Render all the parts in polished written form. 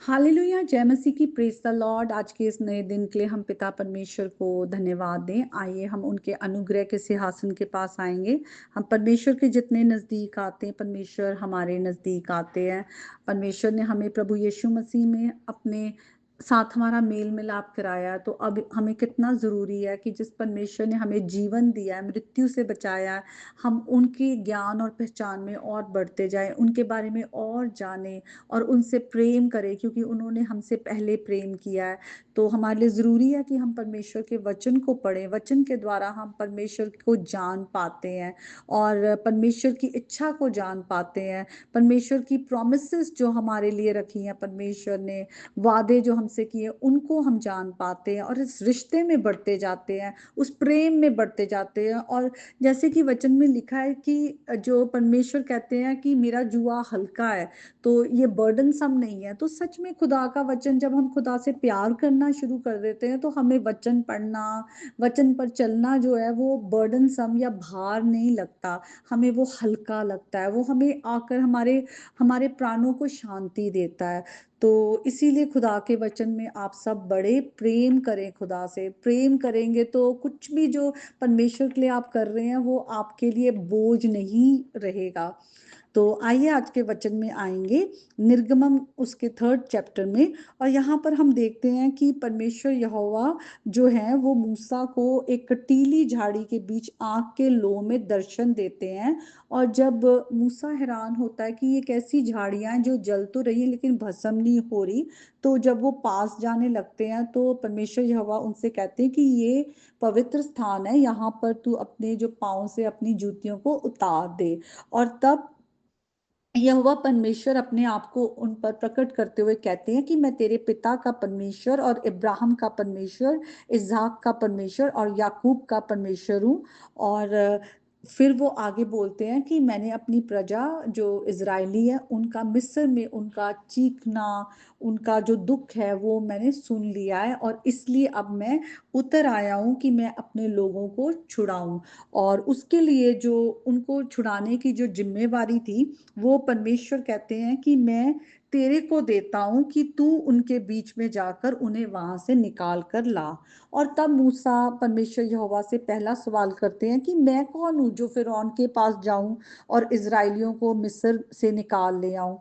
Hallelujah, जय मसीह की, praise the Lord. आज के इस नए दिन के लिए हम पिता परमेश्वर को धन्यवाद दें। आइए हम उनके अनुग्रह के सिंहासन के पास आएंगे। हम परमेश्वर के जितने नज़दीक आते हैं, परमेश्वर हमारे नज़दीक आते हैं। परमेश्वर ने हमें प्रभु यीशु मसीह में अपने साथ हमारा मेल मिलाप कराया, तो अब हमें कितना ज़रूरी है कि जिस परमेश्वर ने हमें जीवन दिया है, मृत्यु से बचाया है, हम उनके ज्ञान और पहचान में और बढ़ते जाएं, उनके बारे में और जानें और उनसे प्रेम करें, क्योंकि उन्होंने हमसे पहले प्रेम किया है। तो हमारे लिए ज़रूरी है कि हम परमेश्वर के वचन को पढ़ें। वचन के द्वारा हम परमेश्वर को जान पाते हैं और परमेश्वर की इच्छा को जान पाते हैं। परमेश्वर की प्रॉमिसेस जो हमारे लिए रखी हैं, परमेश्वर ने वादे जो हमसे किए, उनको हम जान पाते हैं और इस रिश्ते में बढ़ते जाते हैं, उस प्रेम में बढ़ते जाते हैं। और जैसे कि वचन में लिखा है कि जो परमेश्वर कहते हैं कि मेरा जुआ हल्का है, तो ये बर्डनसम नहीं है। तो सच में खुदा का वचन, जब हम खुदा से प्यार करना शुरू कर देते हैं, तो हमें वचन पढ़ना, वचन पर चलना जो है वो बर्डनसम या भार नहीं लगता, हमें वो हल्का लगता है। वो हमें आकर हमारे हमारे प्राणों को शांति देता है। तो इसीलिए खुदा के वचन में आप सब बड़े प्रेम करें, खुदा से प्रेम करेंगे तो कुछ भी जो परमेश्वर के लिए आप कर रहे हैं वो आपके लिए बोझ नहीं रहेगा। तो आइए आज के वचन में आएंगे, निर्गमम उसके 3rd चैप्टर में। और यहाँ पर हम देखते हैं कि परमेश्वर यहोवा जो है वो मूसा को एक कटीली झाड़ी के बीच आग के लो में दर्शन देते हैं। और जब मूसा हैरान होता है कि ये कैसी झाड़ियां हैं जो जल तो रही हैं लेकिन भस्म नहीं हो रही, तो जब वो पास जाने लगते हैं तो परमेश्वर यहोवा उनसे कहते हैं कि ये पवित्र स्थान है, यहाँ पर तू अपने जो पाँव से अपनी जूतियों को उतार दे। और तब यहोवा परमेश्वर अपने आप को उन पर प्रकट करते हुए कहते हैं कि मैं तेरे पिता का परमेश्वर और इब्राहिम का परमेश्वर, इसहाक का परमेश्वर और याकूब का परमेश्वर हूँ। और फिर वो आगे बोलते हैं कि मैंने अपनी प्रजा जो इजरायली है उनका मिस्र में उनका चीखना, उनका जो दुख है वो मैंने सुन लिया है, और इसलिए अब मैं उतर आया हूँ कि मैं अपने लोगों को छुड़ाऊं। और उसके लिए जो उनको छुड़ाने की जो जिम्मेवारी थी, वो परमेश्वर कहते हैं कि मैं तेरे को देता हूं कि तू उनके बीच में जाकर उन्हें वहां से निकाल कर ला। और तब मूसा परमेश्वर यहोवा से पहला सवाल करते हैं कि मैं कौन हूं जो फिरौन के पास जाऊं और इजरायलियों को मिस्र से निकाल ले आऊं।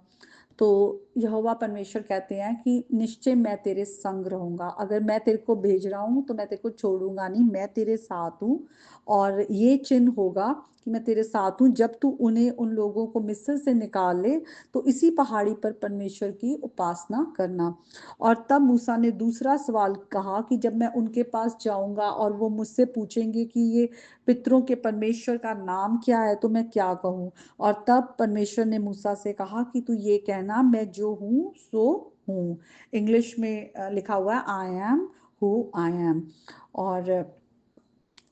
तो यहोवा परमेश्वर कहते हैं कि निश्चय मैं तेरे संग रहूंगा, अगर मैं तेरे को भेज रहा हूं तो मैं तेरे को छोड़ूंगा नहीं, मैं तेरे साथ हूँ। और ये चिन्ह होगा कि मैं तेरे साथ हूँ जब तू उन्हें उन लोगों को मिस्र से निकाल ले, तो इसी पहाड़ी पर परमेश्वर की उपासना करना। और तब मूसा ने दूसरा सवाल कहा कि जब मैं उनके पास जाऊंगा और वो मुझसे पूछेंगे कि ये पितरों के परमेश्वर का नाम क्या है, तो मैं क्या कहूँ। और तब परमेश्वर ने मूसा से कहा कि तू ये कहना, मैं जो हूँ सो हूँ। इंग्लिश में लिखा हुआ है I am who I am. और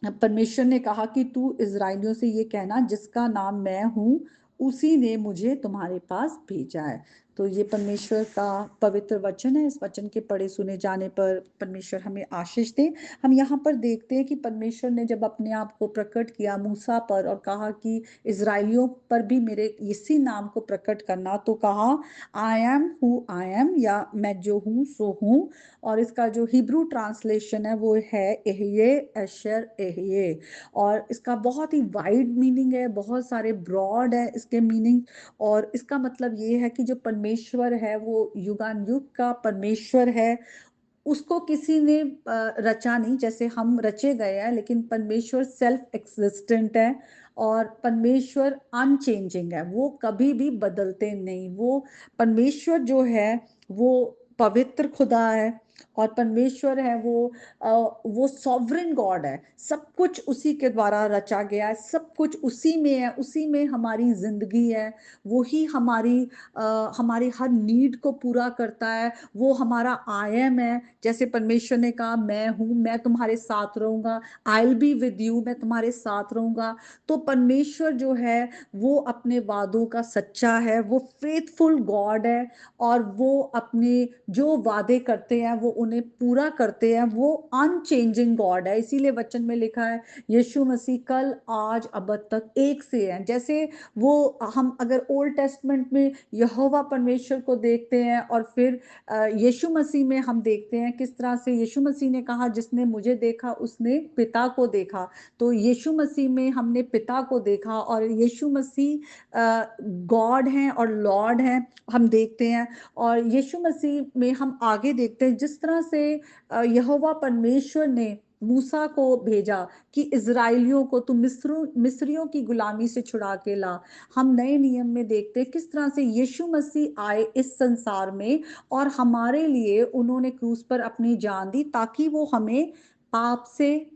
परमेश्वर ने कहा कि तू इजरायलियों से ये कहना, जिसका नाम मैं हूँ उसी ने मुझे तुम्हारे पास भेजा है। तो ये परमेश्वर का पवित्र वचन है। इस वचन के पढ़े सुने जाने पर परमेश्वर हमें आशीष दे। हम यहाँ पर देखते हैं कि परमेश्वर ने जब अपने आप को प्रकट किया मूसा पर और कहा कि इजरायलियों पर भी मेरे इसी नाम को प्रकट करना, तो कहा I am who I am, या मैं जो हूँ सो हूँ। और इसका जो हिब्रू ट्रांसलेशन है वो है एहये एशर एहये। और इसका बहुत ही वाइड मीनिंग है, बहुत सारे ब्रॉड है इसके मीनिंग। और इसका मतलब ये है कि जो परमेश्वर है वो युगान युग का परमेश्वर है। उसको किसी ने रचा नहीं, जैसे हम रचे गए हैं, लेकिन परमेश्वर सेल्फ एक्सिस्टेंट है। और परमेश्वर अनचेंजिंग है, वो कभी भी बदलते नहीं। वो परमेश्वर जो है वो पवित्र खुदा है। और परमेश्वर है वो सॉवरेन गॉड है। सब कुछ उसी के द्वारा रचा गया है, सब कुछ उसी में है, उसी में हमारी जिंदगी है। वो ही हमारी हर नीड को पूरा करता है। वो हमारा आई एम है। जैसे परमेश्वर ने कहा मैं हूं, मैं तुम्हारे साथ रहूंगा, I will be with you, मैं तुम्हारे साथ रहूंगा। तो परमेश्वर जो है वो अपने वादों का सच्चा है, वो फेथफुल गॉड है। और वो अपने जो वादे करते हैं वो वो उन्हें पूरा करते हैं। वो अनचेंजिंग गॉड है, इसीलिए वचन में लिखा है यीशु मसीह कल आज अब तक एक से हैं। जैसे वो हम अगर ओल्ड टेस्टमेंट में यहोवा परमेश्वर को देखते हैं और फिर यीशु मसीह में हम देखते हैं किस तरह से यीशु मसीह ने कहा जिसने मुझे देखा उसने पिता को देखा। तो यीशु मसीह में हमने पिता को देखा और यीशु मसीह गॉड हैं और लॉर्ड हैं, हम देखते हैं। और यीशु मसीह में हम आगे देखते हैं जिस तरह से यहोवा परमेश्वर ने मूसा को भेजा कि इजराइलियों को तुम मिस्रियों की गुलामी से छुड़ा के ला। हम नए नियम में देखते हैं किस तरह से यीशु मसीह आए इस संसार में और हमारे लिए उन्होंने क्रूस पर अपनी जान दी ताकि वो हमें पाप से,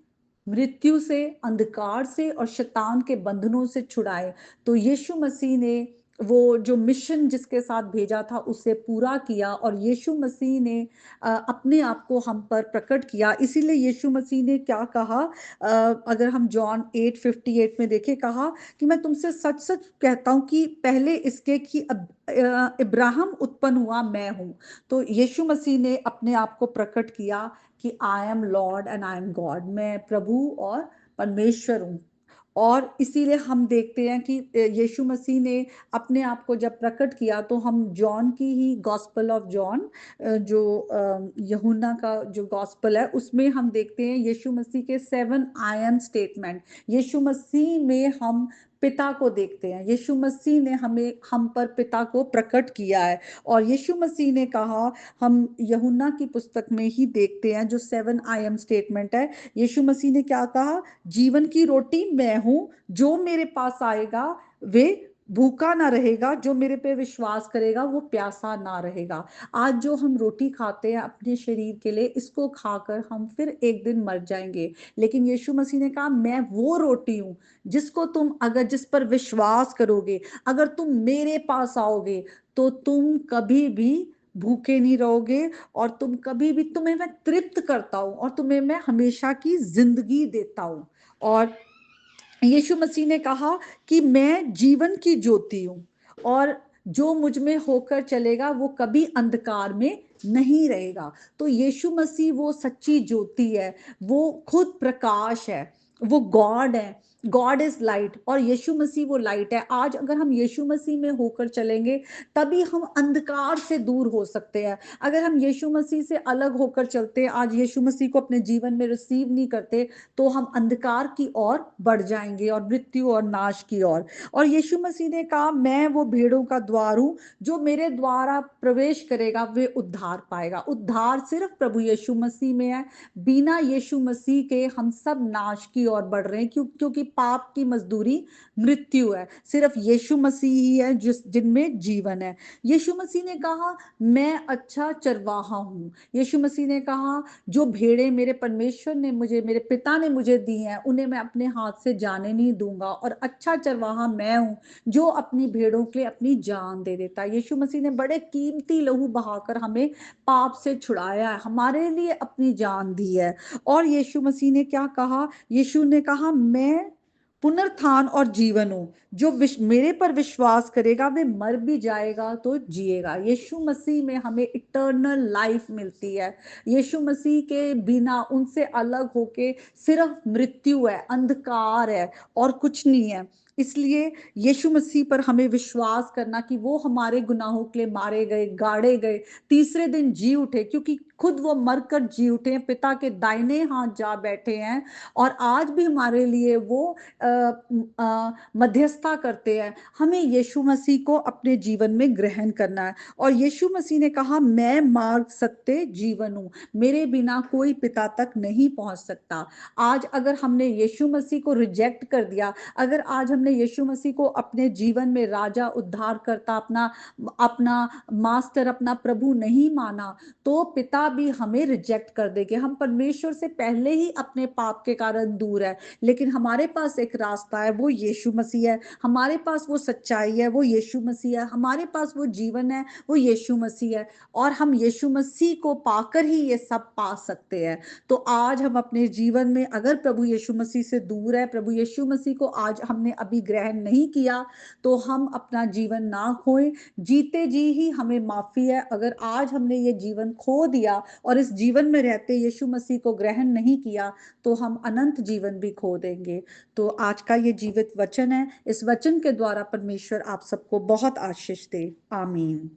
मृत्यु से, अंधकार से और शैतान के बंधनों से छुड़ाए। तो यीशु मसीह ने वो जो मिशन जिसके साथ भेजा था उसे पूरा किया और यीशु मसीह ने अपने आप को हम पर प्रकट किया। इसीलिए यीशु मसीह ने क्या कहा, अगर हम जॉन 8:58 में देखें, कहा कि मैं तुमसे सच सच कहता हूं कि पहले इसके कि इब्राहिम उत्पन्न हुआ मैं हूं। तो यीशु मसीह ने अपने आप को प्रकट किया कि I am Lord and I am God, मैं प्रभु और परमेश्वर हूं। और इसीलिए हम देखते हैं कि यीशु मसीह ने अपने आप को जब प्रकट किया तो हम जॉन की ही गॉस्पल ऑफ जॉन, जो यूहन्ना का जो गॉस्पल है उसमें हम देखते हैं यीशु मसीह के 7 आई एम स्टेटमेंट। यीशु मसीह में हम पिता को देखते हैं, यीशु मसीह ने हम पर पिता को प्रकट किया है। और यीशु मसीह ने कहा, हम यूहन्ना की पुस्तक में ही देखते हैं जो 7 आई एम स्टेटमेंट है। यीशु मसीह ने क्या कहा, जीवन की रोटी मैं हूं, जो मेरे पास आएगा वे भूखा ना रहेगा, जो मेरे पे विश्वास करेगा वो प्यासा ना रहेगा। आज जो हम रोटी खाते हैं अपने शरीर के लिए, इसको खाकर हम फिर एक दिन मर जाएंगे। लेकिन यीशु मसीह ने कहा मैं वो रोटी हूं जिसको तुम अगर जिस पर विश्वास करोगे, अगर तुम मेरे पास आओगे तो तुम कभी भी भूखे नहीं रहोगे और तुम कभी भी, तुम्हें मैं तृप्त करता हूं और तुम्हें मैं हमेशा की जिंदगी देता हूं। और यीशु मसीह ने कहा कि मैं जीवन की ज्योति हूं और जो मुझ में होकर चलेगा वो कभी अंधकार में नहीं रहेगा। तो यीशु मसीह वो सच्ची ज्योति है, वो खुद प्रकाश है, वो गॉड है। गॉड इज लाइट और यीशु मसीह वो लाइट है। आज अगर हम यीशु मसीह में होकर चलेंगे तभी हम अंधकार से दूर हो सकते हैं। अगर हम यीशु मसीह से अलग होकर चलते, आज यीशु मसीह को अपने जीवन में रिसीव नहीं करते, तो हम अंधकार की ओर बढ़ जाएंगे और मृत्यु और नाश की ओर। और यीशु मसीह ने कहा मैं वो भेड़ों का द्वार हूं, जो मेरे द्वारा प्रवेश करेगा वे उद्धार पाएगा। उद्धार सिर्फ प्रभु यीशु मसीह में है। बिना यीशु मसीह के हम सब नाश की ओर बढ़ रहे हैं, क्योंकि पाप की मजदूरी मृत्यु है। सिर्फ यीशु मसीह ही है जिनमें जीवन है। यीशु मसीह ने कहा मैं अच्छा चरवाहा हूं। यीशु मसीह ने कहा जो भेड़ें मेरे परमेश्वर ने मुझे, मेरे पिता ने मुझे दी हैं, उन्हें मैं अपने हाथ से जाने नहीं दूंगा। और अच्छा चरवाहा मैं हूं जो अपनी भेड़ों के लिए अपनी जान दे देता है। यीशु मसीह ने बड़े कीमती लहू बहाकर हमें पाप से छुड़ाया है, हमारे लिए अपनी जान दी है। और यीशु मसीह ने क्या कहा, यीशु ने कहा मैं पुनरुत्थान और जीवन हूं, जो मेरे पर विश्वास करेगा वे मर भी जाएगा तो जिएगा। यीशु मसीह में हमें इटर्नल लाइफ मिलती है। यीशु मसीह के बिना, उनसे अलग होके सिर्फ मृत्यु है, अंधकार है और कुछ नहीं है। इसलिए यीशु मसीह पर हमें विश्वास करना कि वो हमारे गुनाहों के लिए मारे गए, गाड़े गए, तीसरे दिन जी उठे, क्योंकि खुद वो मरकर जी उठे, पिता के दाहिने हाथ जा बैठे हैं और आज भी हमारे लिए वो मध्यस्थता करते हैं। हमें यीशु मसीह को अपने जीवन में ग्रहण करना है। और यीशु मसीह ने कहा मैं मार्ग, सत्य, जीवन हूं, मेरे बिना कोई पिता तक नहीं पहुंच सकता। आज अगर हमने यीशु मसीह को रिजेक्ट कर दिया, अगर आज हमने यीशु मसीह को अपने जीवन में राजा, उद्धार करता, अपना अपना मास्टर, अपना प्रभु नहीं माना, तो पिता भी हमें रिजेक्ट कर देंगे। हम परमेश्वर से पहले ही अपने पाप के कारण दूर है। लेकिन हमारे पास एक रास्ता है, वो यीशु मसीह है। हमारे पास वो सच्चाई है, वो यीशु मसीह है। हमारे पास वो जीवन है, वो यीशु मसीह है। और हम यीशु मसीह को पाकर ही ये सब पा सकते हैं। तो आज हम अपने जीवन में अगर प्रभु यीशु मसीह से दूर है, प्रभु यीशु मसीह को आज हमने अभी अभी ग्रहण नहीं किया, तो हम अपना जीवन ना खोएं। जीते जी ही हमें माफी है। अगर आज हमने ये जीवन खो दिया और इस जीवन में रहते यीशु मसीह को ग्रहण नहीं किया, तो हम अनंत जीवन भी खो देंगे। तो आज का ये जीवित वचन है, इस वचन के द्वारा परमेश्वर आप सबको बहुत आशीष दे। आमीन।